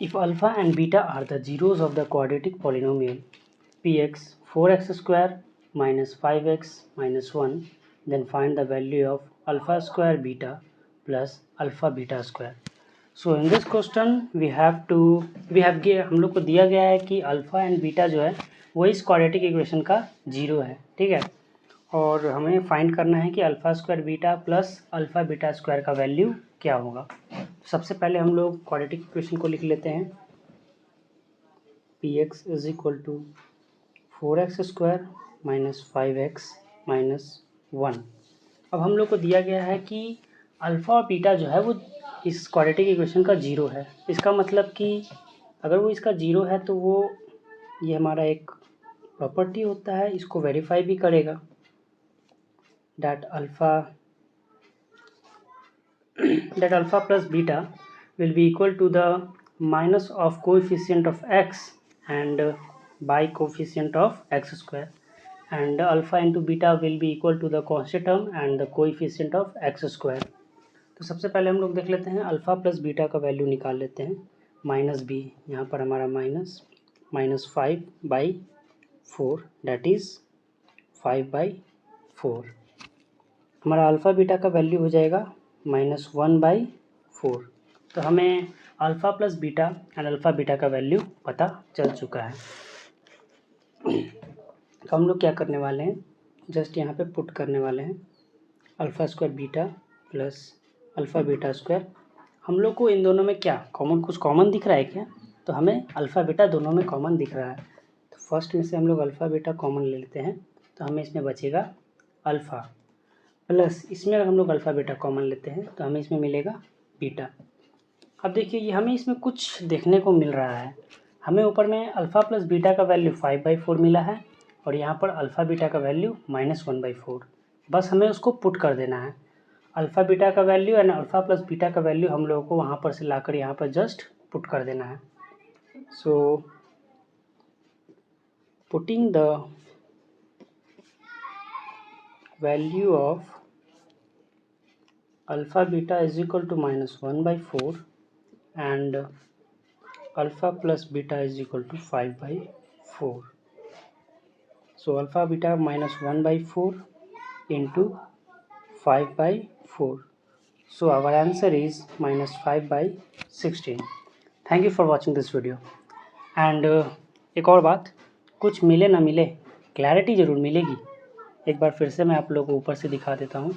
If alpha and beta are the zeros of the quadratic polynomial px 4x square minus 5x minus 1, then find the value of alpha square beta plus alpha beta square. So in this question हम लोग को दिया गया है कि alpha and beta जो है वो इस क्वाड्रेटिक इक्वेशन का जीरो है, ठीक है। और हमें फाइंड करना है कि alpha square beta plus alpha beta square का वैल्यू क्या होगा। सबसे पहले हम लोग क्वाड्रेटिक इक्वेशन को लिख लेते हैं। px is equal to 4x square minus 5x minus 1। अब हम लोग को दिया गया है कि अल्फ़ा और बीटा जो है वो इस क्वाड्रेटिक इक्वेशन का जीरो है। इसका मतलब कि अगर वो इसका जीरो है तो वो ये हमारा एक प्रॉपर्टी होता है, इसको वेरीफाई भी करेगा that alpha plus beta will be equal to the minus of coefficient of x and by coefficient of x square, and alpha into beta will be equal to the constant term and the coefficient of x square। तो सबसे पहले हम लोग देख लेते हैं, alpha plus beta का value निकाल लेते हैं। माइनस बी, यहाँ पर हमारा माइनस 5/4 डैट इज़ 5/4। हमारा अल्फ़ा बीटा का वैल्यू हो जाएगा -1/4। तो हमें alpha plus beta and alpha beta का वैल्यू पता चल चुका है। तो हम लोग क्या करने वाले हैं, जस्ट यहाँ पे पुट करने वाले हैं alpha square beta plus alpha beta square. हम लोग को इन दोनों में क्या कुछ कॉमन दिख रहा है क्या? तो हमें अल्फ़ा बीटा दोनों में कॉमन दिख रहा है। तो फर्स्ट में से हम लोग अल्फ़ा बीटा कॉमन ले लेते हैं, तो हमें इसमें बचेगा अल्फ़ा प्लस इसमें अगर हम लोग अल्फ़ा बीटा कॉमन लेते हैं तो हमें इसमें मिलेगा बीटा। अब देखिए ये हमें इसमें कुछ देखने को मिल रहा है। हमें ऊपर में अल्फ़ा प्लस बीटा का वैल्यू 5/4 मिला है और यहाँ पर अल्फ़ा बीटा का वैल्यू -1/4। बस हमें उसको पुट कर देना है। अल्फ़ा बीटा का value and alpha plus beta का वैल्यू हम लोगों को वहाँ पर से लाकर यहाँ पर जस्ट पुट कर देना है। So putting the value of alpha beta is equal to -1/4 and alpha plus beta is equal to 5/4. So alpha beta -1/4 into 5/4. So our answer is -5/16. Thank you for watching this video. And एक और बात, कुछ मिले ना मिले clarity ज़रूर मिलेगी। एक बार फिर से मैं आप लोगों को ऊपर से दिखा देता हूँ।